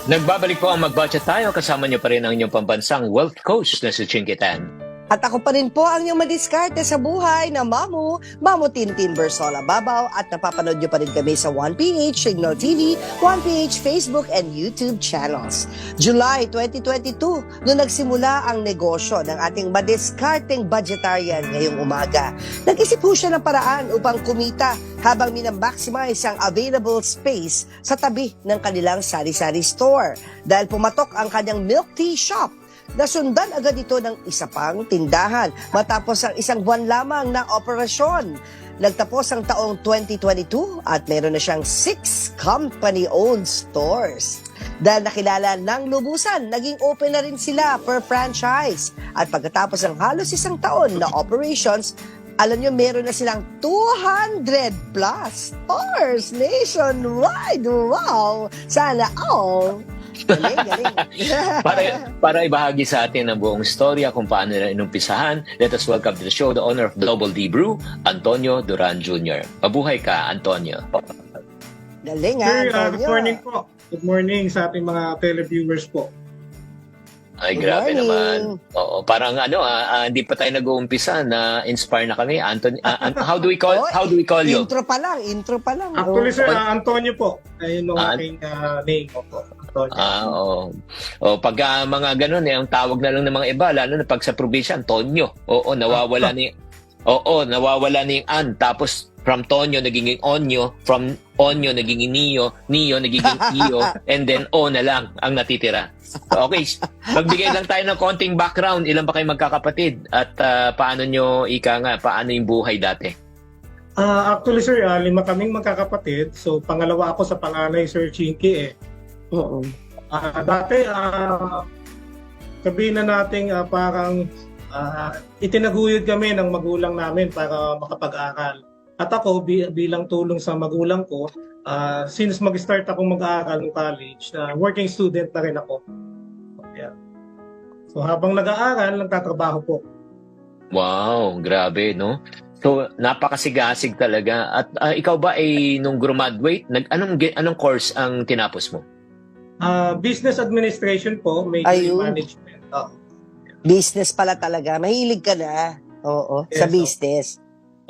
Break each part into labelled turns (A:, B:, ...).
A: Nagbabalik po ang Mag-Budget Tayo. Kasama niyo pa rin ang inyong pambansang wealth coach na si Chinky Tan.
B: At ako pa rin po ang inyong madiskarte sa buhay na Mamu Tintin Bersola Babaw, at napapanood nyo pa rin kami sa 1PH Signal TV, 1PH Facebook and YouTube channels. July 2022, nung nagsimula ang negosyo ng ating madiskarteng budgetarian ngayong umaga. Nag-isip po siya ng paraan upang kumita habang minamaximize ang available space sa tabi ng kanilang sari-sari store. Dahil pumatok ang kanyang milk tea shop, nasundan agad ito ng isa pang tindahan matapos ang isang buwan lamang na operasyon. Nagtapos ang taong 2022 at meron na siyang 6 company-owned stores. Dahil nakilala ng lubusan, naging open na rin sila per franchise. At pagkatapos ng halos isang taon na operations, alam nyo, meron na silang 200 plus stores nationwide. Wow! Sana all! Galing.
A: Para ibahagi sa atin ang buong storya kung paano nila inumpisahan, let us welcome to the show the owner of Double D Brew, Antonio Duran Jr. Mabuhay ka, Antonio.
B: Galing,
C: Sir,
B: Antonio.
C: good morning po. Good morning sa ating mga televiewers po.
A: Ay,
B: Good
A: grabe
B: morning.
A: naman. Oo, parang hindi pa tayo nag-uumpisa na inspire na kami. Antonio, how do we call you?
B: Intro pa lang.
C: Actually, sir,
A: Oh.
C: Antonio po. Ayun ang aking name po. Antonio.
A: Oo. O, pag mga ganun, ang tawag na lang ng mga iba, lalo na pag sa probinsya, Antonio. Oo, nawawala na yung an. Tapos, from Tonyo, naging Onyo. From Onyo, naging Nio. Nio, nagiging Iyo. And then, O na lang ang natitira. Okay, magbigay lang tayo ng konting background. Ilan ba kayo magkakapatid? At paano paano yung buhay dati?
C: Actually, sir, 5 kaming magkakapatid. So, pangalawa ako sa panganay, Sir Chinky.
B: Oo.
C: Dati, sabihin na natin parang itinaguyod kami ng magulang namin para makapag-aral. At ako, bilang tulong sa magulang ko, since mag-start akong mag-aaral ng college, working student na rin ako. Yeah. So habang nag-aaral, nagtatrabaho po.
A: Wow, grabe, no? So, napakasigasig talaga. At ikaw ba ay nung graduate, anong course ang tinapos mo?
C: Business administration po, major in
B: Ayun.
C: management.
B: Business pala talaga. Mahilig ka na. Oo,
C: Yes,
B: sa business.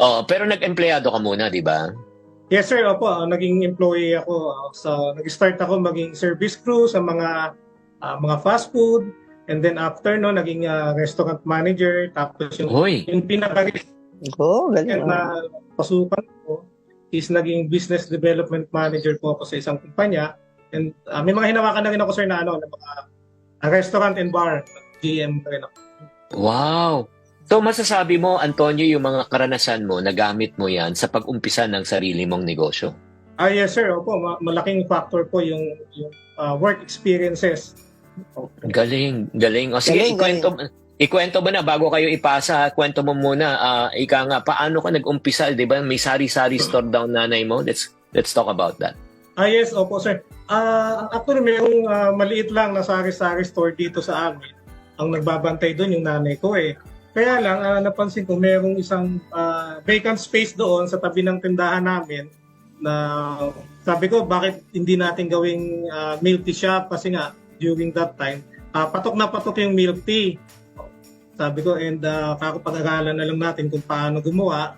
A: Oh, pero nag-empleyado ka muna, di ba?
C: Yes sir, opo, naging employee ako. Nag-start ako maging service crew sa mga fast food. And then after naging restaurant manager. Tapos
A: Hoy.
C: yung pinaka-recent
B: Galing.
C: na pasukan ko is naging business development manager po ako sa isang kumpanya. And may mga hinawakan na rin ako, sir, na ng mga restaurant and bar. GM rin ako.
A: Wow! So, masasabi mo, Antonio, yung mga karanasan mo, nagamit mo yan sa pag-umpisa ng sarili mong negosyo?
C: Yes, sir. Opo, malaking factor po yung work experiences.
A: Galing. O sige,
B: Galing.
A: ikwento mo na bago kayo ipasa. Kwento mo muna. Ika nga, paano ka nag-umpisa? Di ba? May sari-sari store daw nanay mo. Let's talk about that.
C: Yes, opo, sir. Actually, mayroong maliit lang na sari-sari store dito sa amin. Ang nagbabantay doon yung nanay ko Kaya lang, napansin ko mayroong isang vacant space doon sa tabi ng tindahan namin na sabi ko, bakit hindi natin gawing milk tea shop? Kasi nga, during that time, patok na patok yung milk tea. Sabi ko, and kakapag-aralan na lang natin kung paano gumawa.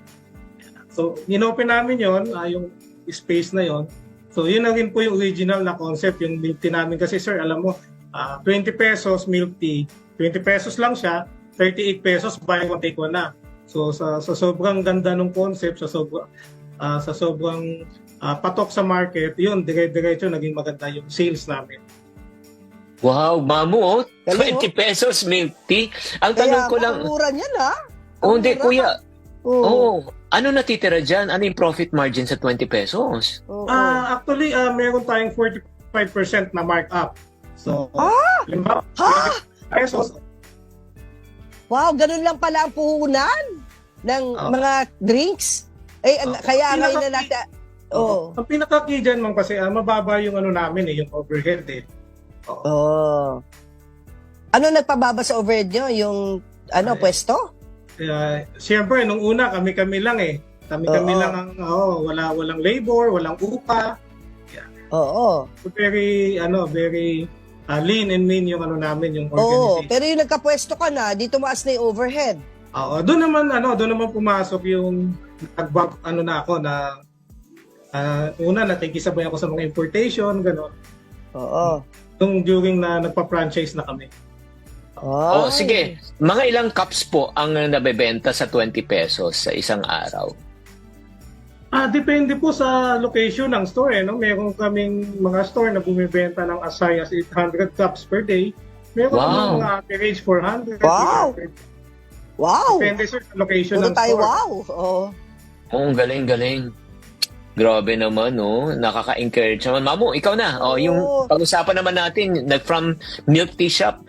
C: So, inopen namin yon yung space na yon. So, yun na rin po yung original na concept, yung milk tea namin. Kasi sir, alam mo, 20 pesos milk tea, 20 pesos lang siya, 38 pesos, buy one take one na. So, sa sobrang ganda ng concept, sa sobrang patok sa market, yun, dire-diretso, naging maganda yung sales namin.
A: Wow, mamu,
B: Galing,
A: 20 pesos milk tea. Ang tanong ko lang,
B: mura niyan, ha?
A: hindi,
B: Mura.
A: kuya.
B: Oo.
A: Ano natitira dyan? Ano yung profit margin sa 20 pesos?
B: Oo.
C: Actually, meron tayong 45% na markup. So, limbawa, 20 pesos.
B: Wow, ganun lang pala ang puhunan ng mga drinks. Kaya ngayon na natin...
C: Ang pinaka-key dyan, ma'am, kasi mababa yung namin yung overhead
B: Ano nagpababa sa overhead nyo? Yung pwesto?
C: Siyempre, nung una, kami lang Kami lang ang, walang labor, walang upa.
B: Oo.
C: Very, very lean and mean yung namin, yung
B: Oo,
C: organization.
B: pero yung nagkapwesto ka na, di tumaas na yung overhead.
C: Oo, doon naman pumasok yung nag-bump, na ako na una nakikisabay ako sa mga importation, gano'n.
B: Oo.
C: Nung during na nagpa-franchise na kami.
A: Oh,
B: Ay.
A: sige. Mga ilang cups po ang nabebenta sa 20 pesos sa isang araw?
C: Depende po sa location ng store. No? Meron kaming mga store na bumibenta ng as high as 800 cups per day. Meron
A: Wow.
C: namang mga average 400.
B: Wow.
C: 300.
B: Wow!
C: Depende sa location
B: Puro
C: ng
B: tayo,
C: store.
B: wow! Oo.
A: Oh, galing. Grabe naman, no? Nakaka-encourage naman. Mamu, ikaw na. Oh, yung
B: Oo.
A: pag-usapan naman natin, from milk tea shop,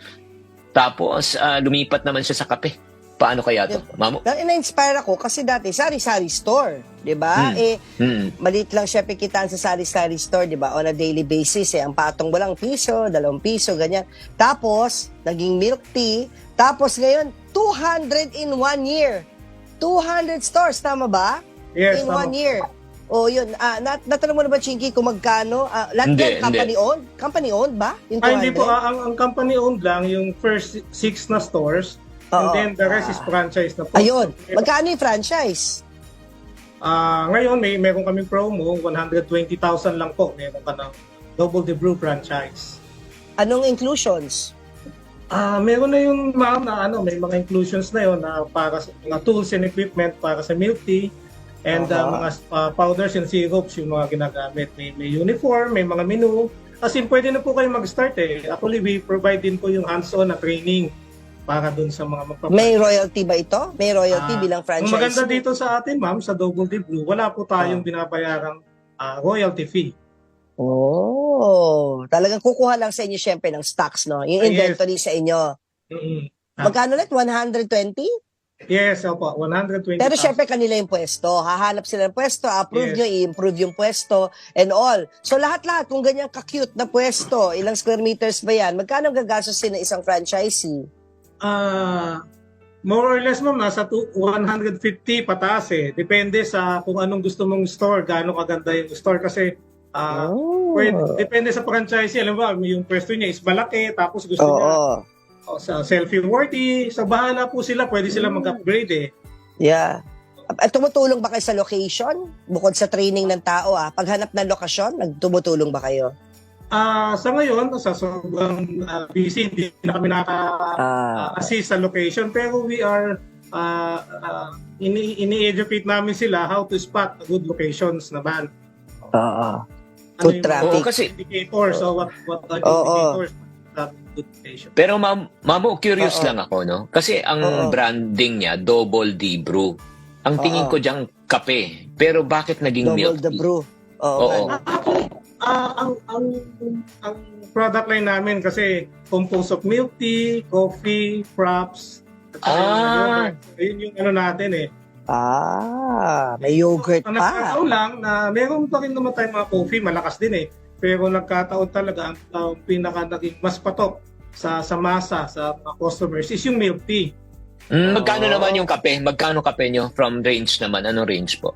A: tapos lumipat naman siya sa kape. Paano kaya to, Mamu?
B: Na-inspire ako kasi dati, sari-sari store. Di ba? Maliit lang siya pikitan sa sari-sari store, di ba? On a daily basis, ang patong walang piso, 2 piso, ganyan. Tapos, naging milk tea. Tapos ngayon, 200 in 1 year. 200 stores, tama ba?
C: Yes,
B: In
C: tama.
B: 1 year. O yun, natanong mo na ba, Chinky, kung magkano? Lahat
A: Hindi,
B: yan, company-owned? Company-owned ba? Yung 200?
C: Hindi po, ang company owned lang yung first 6 na stores. And
B: Oo.
C: then the rest is franchise na po.
B: Ayun. Magkano yung franchise?
C: Ngayon, meron kaming promo, 120,000 lang po. Meron ka ng Double the Brew franchise.
B: Anong inclusions?
C: Meron na yung ma'am na may mga inclusions na yon na para sa mga tools and equipment para sa milk tea and mga powders and syrups yung mga ginagamit. May uniform, may mga menu. As in, pwede na po kayo mag-start eh. Actually, we provide din po yung hands-on na training para dun sa mga magpapalala.
B: May royalty ba ito? May royalty bilang franchise?
C: Ang maganda dito sa atin, ma'am, sa Double the Brew, wala po tayong binabayarang royalty fee.
B: Oh, talagang kukuha lang sa inyo syempre ng stocks, no? Yung inventory sa inyo.
C: Mm-hmm.
B: Magkano ulit? 120?
C: Yes, opo, 120,000.
B: Pero syempre kanila yung pwesto. Hahanap sila ng pwesto, approve nyo, i-improve yung pwesto, and all. So lahat-lahat, kung ganyan ka-cute na pwesto, ilang square meters ba yan? Magkano gagastos din ng isang franchisee?
C: More or less, ma'am, nasa 150 pataas eh. Depende sa kung anong gusto mong store, gaano kaganda yung store. Kasi depende sa franchisee. Alam ba, yung pwesto niya is malaki, tapos gusto niya sa selfie-worthy. Sa bahala po sila, pwede sila mag-upgrade eh.
B: Yeah. At tumutulong ba kayo sa location? Bukod sa training ng tao, paghanap ng lokasyon, nagtumutulong ba kayo?
C: Sa ngayon, sa sobrang busy, hindi na kami naka-assist sa location. Pero we are, ini-educate namin sila how to spot good locations naman.
B: Foot traffic.
A: Oo, kasi
C: Indicators. So what are the indicators of good location?
A: pero Mamu, curious lang ako, no? Kasi ang branding niya, Double D Brew. Ang tingin ko diyang kape. Pero bakit naging
B: Double
A: milk
B: the
A: tea?
B: brew.
A: Oo.
C: Ang product line namin kasi composed of milk tea, coffee, fraps, at saka yung yogurt. Ayun yung natin eh.
B: May yogurt
C: Ang
B: pa.
C: nagkataon lang na meron pa rin naman tayong mga coffee, malakas din eh. Pero nagkataon talaga ang pinaka naging mas patok sa masa, sa mga customers is yung milk tea.
A: Magkano naman yung kape? Magkano kape nyo? From range naman. Anong range po?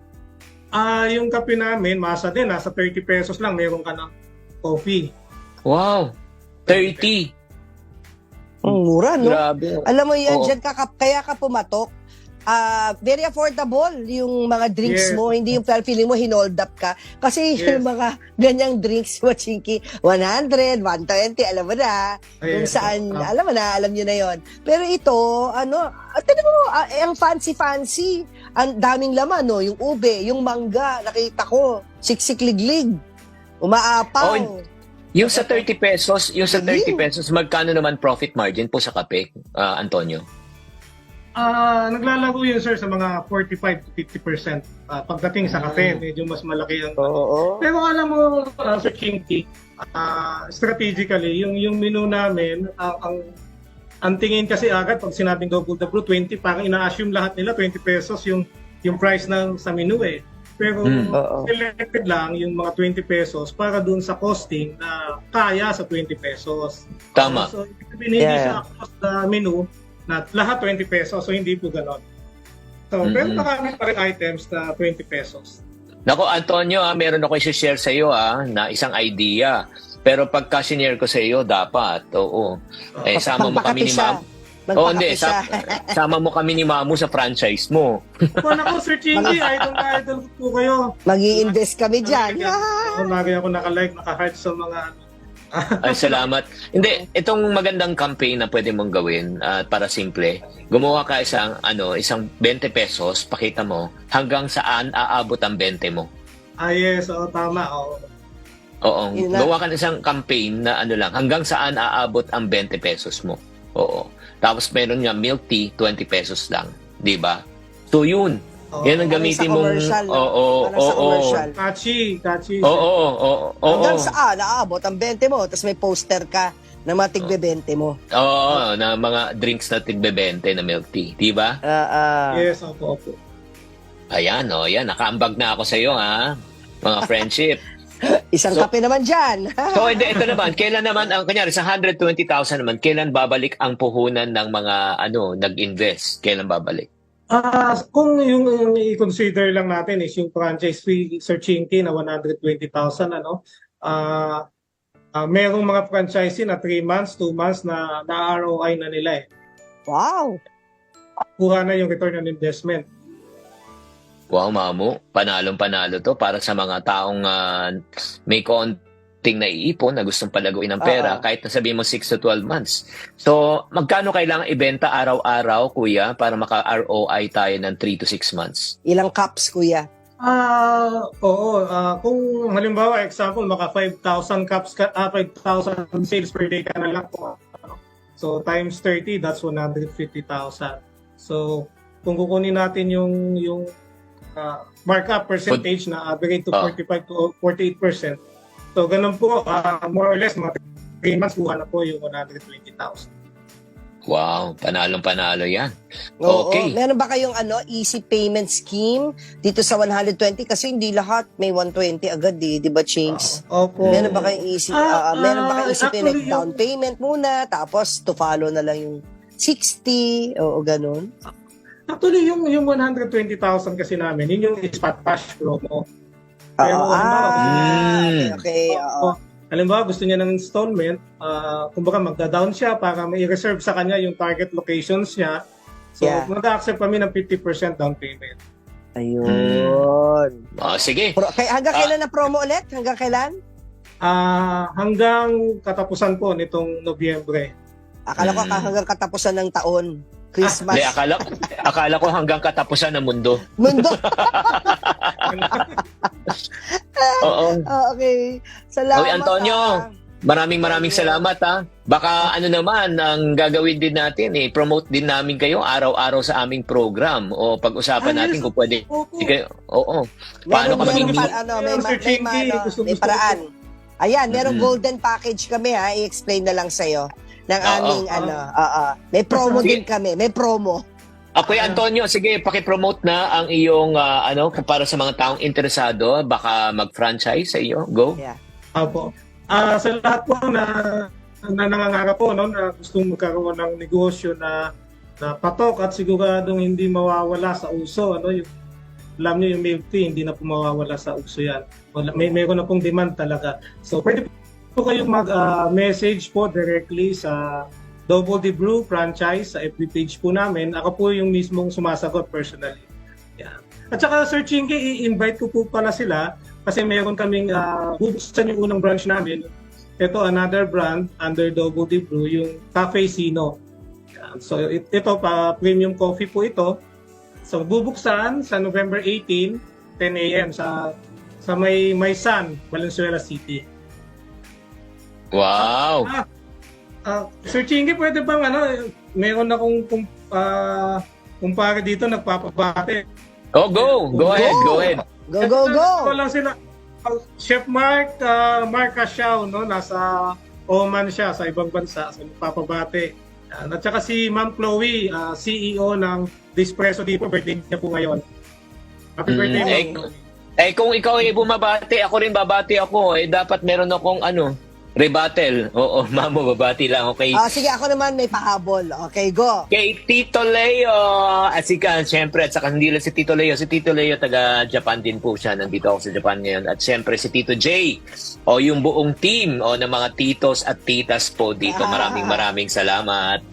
C: Yung kape namin, masa din, nasa 30 pesos lang, meron ka ng coffee.
A: Wow! 30!
B: Ang mura, no?
A: Grabe.
B: Alam mo yan,
A: Oo.
B: dyan kaya ka pumatok. Very affordable yung mga drinks
C: Yes.
B: mo. Hindi yung feeling mo hinold up ka. Kasi yung mga ganyang drinks mo, Chinky, 100, 120, alam mo na. Kung saan, alam mo na, alam nyo na yon. Pero ito, tinan mo, ang fancy-fancy. Ang daming laman, no? Yung ube, yung mangga, nakita ko. Siksik-liglig. Umaapaw.
A: Yung sa 30 pesos, magkano naman profit margin po sa kape, Antonio?
C: Naglalaro yun, sir, sa mga 45 to 50%. Pagdating sa kape, medyo mas malaki ang...
B: Oo.
C: Pero alam mo, Sir Chinky, strategically, yung menu namin, ang tingin kasi agad, pag sinabing Double the Brew, 20, parang ina-assume lahat nila, 20 pesos yung price sa menu eh. Pero selected lang yung mga 20 pesos para dun sa costing na kaya sa 20 pesos.
A: Tama.
C: So, hindi siya across the menu na lahat 20 pesos, so hindi po ganon. So, pero marami pa rin items na 20 pesos.
A: Nako, Antonio, meron ako i-share sa iyo na isang idea. Pero pagka sinare ko sa iyo, dapat, oo. Sama mo kami ni Ma'am. Oo, hindi. Sama mo kami ni Mamu sa franchise mo.
C: Po, naku, Sir Chingy, idol na idol po kayo.
B: Mag-i-invest kami dyan.
C: Lagi ako naka-like, naka-heart sa mga
A: Ay, salamat. Hindi, itong magandang campaign na pwede mong gawin para simple. Gumawa ka isang 20 pesos, pakita mo hanggang saan aabot ang 20 mo.
C: yes, tama.
A: Oo,
B: Yun na.
A: gawa ka ng isang campaign na hanggang saan aabot ang 20 pesos mo. Oo. Tapos meron nga milk tea, 20 pesos lang. Di ba? So yun. Yan ang gamitin mong... Oo.
C: Catchy.
A: Oo.
B: Hanggang saan aabot ang 20 mo, tapos may poster ka na mga tigbe-20 mo.
A: Oo, na mga drinks na tigbe-20 na milk tea. Di ba?
C: Yes, opo.
A: Ayan, yan. Nakaambag na ako sa iyo, ha? Mga friendship.
B: Isang kape naman dyan.
A: So, ito naman, kailan naman, kunyari, sa 120,000 naman, kailan babalik ang puhunan ng mga, nag-invest? Kailan babalik?
C: Kung yung i-consider lang natin is yung franchise fee, Sir Chinky, na 120,000, merong mga franchisee na 3 months, 2 months na ROI na nila eh.
B: Wow.
C: Kuha na yung return on investment.
A: Wow, Mamu, panalong-panalo to para sa mga taong may konting naiipon na gustong palaguin ng pera, kahit na sabihin mo 6 to 12 months. So, magkano kailangan ibenta araw-araw, kuya, para maka-ROI tayo ng 3 to 6 months?
B: Ilang cups, kuya?
C: Oo. Kung halimbawa, example, maka 5,000 cups, 5,000 sales per day ka na lang po. So, times 30, that's 150,000. So, kung kukunin natin yung markup percentage na average to 45 to 48%. So, ganun po, more or less, mga 3 months, kuha na po yung 120,000.
A: Wow, panalong-panalo yan.
B: Oo.
A: Okay.
B: Meron ba kayong easy payment scheme dito sa 120? Kasi hindi lahat may 120 agad di ba, Chinks?
C: Opo.
B: Meron ba kayong easy, meron ba kayong easy payment? Like down payment muna, tapos to follow na lang yung 60, o ganun?
C: Actually, yung 120,000 kasi namin, yun yung spot cash flow mo. Pero,
B: okay.
C: Halimbawa, gusto niya ng installment, kumbaga magda-down siya para may reserve sa kanya yung target locations niya. So, mag-accept kami ng 50% down payment.
B: Ayun.
A: Sige.
B: Hanggang kailan na promo ulit? Hanggang kailan?
C: Hanggang katapusan po nitong Nobyembre.
B: Akala ko hanggang katapusan ng taon. Christmas.
A: Hindi, akala ko hanggang katapusan ng mundo.
B: Mundo.
A: Oo.
B: Okay. Salamat.
A: Oy, Antonio, maraming salamat ha. Baka naman ang gagawin din natin promote din namin kayo araw-araw sa aming program o pag-usapan natin kung pwede. Oo. Paano ka maging
B: may paraan. Ayan, merong golden package kami i-explain na lang sa'yo ng aming may promo din kami. May promo.
A: Kuya Antonio, sige, paki-promote na ang iyong para sa mga taong interesado, baka mag-franchise sa iyo. Go.
B: Yeah.
C: Apo. Sa lahat po na nangangarap po na gustong magkaroon ng negosyo na patok at siguradong hindi mawawala sa uso, alam niyo yung milk tea, hindi na po mawawala sa uso yan. Mayroon na pong demand talaga. So pwede po kayong mag-message po directly sa Double D Brew franchise sa FB page po namin. Ako po yung mismong sumasagot personally. Yeah. At saka Sir Chinky, i-invite ko po pala sila kasi mayroon kaming bubuksan yung unang branch namin. Ito, another brand under Double D Brew, yung Cafe Sino. Yeah. So ito pa, premium coffee po ito. So bubuksan sa November 18, 10 a.m. sa may San, Valenzuela City.
A: Wow!
C: Sir Chingy, pwede bang meron akong kumpare dito nagpapabate.
A: Go ahead.
B: Go.
C: Ito lang sila. Chef Mark Casiao, nasa Oman siya sa ibang bansa, so nagpapabate. At saka si Ma'am Chloe, CEO ng Dispresso dito, birthday niya po ngayon. Happy birthday, Ma'am Chloe.
A: Kung ikaw ay bumabati, ako rin babati ako. Dapat meron akong Rebuttal. Oo, Mamo, babati lang. Okay.
B: Sige, ako naman may pahabol. Okay, go.
A: Kay Tito Leo, siyempre, at saka hindi lang si Tito Leo, taga Japan din po siya, nandito ako sa Japan ngayon, at siyempre si Tito J, yung buong team, ng mga titos at titas po dito, maraming salamat.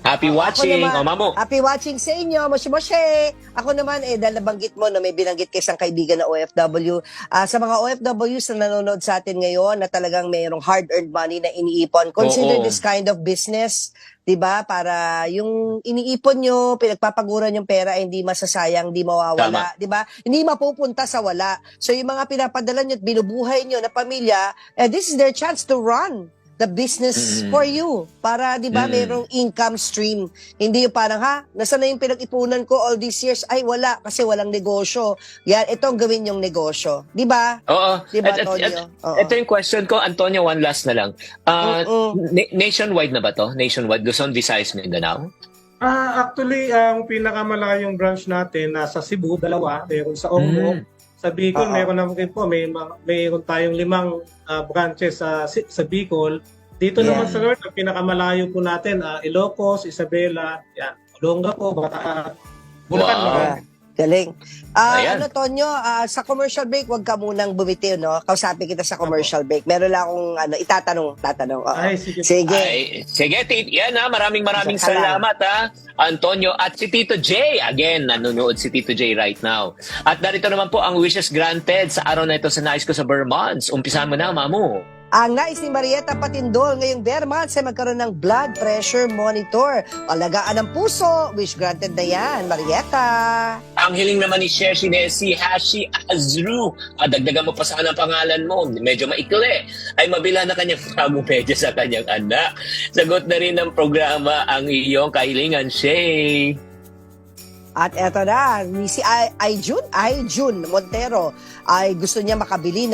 A: Happy watching, Mamo.
B: Happy watching sa inyo, moshi-moshi. Ako naman, dahil nabanggit mo, may binanggit kay isang kaibigan na OFW. Sa mga OFWs na nanonood sa atin ngayon, na talagang mayroong hard-earned money na iniipon, consider this kind of business, 'di ba? Para yung iniipon nyo, pinagpapaguran yung pera, hindi masasayang, hindi mawawala, 'di ba? Hindi mapupunta sa wala. So yung mga pinapadala nyo at binubuhay nyo na pamilya, this is their chance to run the business for you. Para, 'di ba, mayroong income stream. Hindi yung parang, nasaan na yung pinag-ipunan ko all these years? Ay, wala, kasi walang negosyo. Yan, ito ang gawin yung negosyo. 'Di ba?
A: Oo.
B: 'Di ba, Antonio?
A: Ito yung question ko, Antonio, one last na lang. Nationwide na ba to? Nationwide, Luzon, Visayas, Mindanao?
C: Actually, ang pinakamalayong branch natin nasa Cebu, 2, meron sa Ormoc. Sa Bicol, meron naman rin po, mayroon tayong 5 branches sa Bicol. Dito naman sa North, ang pinakamalayo po natin, Ilocos, Isabela, yan, Olonga po, Bataan, Bulacan.
B: Galing.
A: Ayan.
B: Tonyo, sa commercial break, wag ka munang bumitiw, no? Kausapin kita sa commercial break. Meron lang akong tatanong. Oo.
C: Ay, sige.
A: Sige, yan maraming salamat Antonio at si Tito J. Again, nanonood si Tito J right now. At narito naman po ang wishes granted sa araw na ito sa nais ko sa Vermont. Umpisahan mo na, Mamu.
B: Ang nais ni Marieta Patindol ngayong Vermont ay magkaroon ng blood pressure monitor. Alagaan ng puso. Wish granted na yan, Marieta.
A: Ang hiling naman ni Sheshi si Hashi Azru. Dagdagan mo pa sana ang pangalan mo. Medyo maikli. Ay mabila na kanyang bagong medya sa kanyang anak. Sagot na rin ng programa ang iyong kahilingan, Shay.
B: At eto na, si Ayjun Montero ay gusto niya makabili ng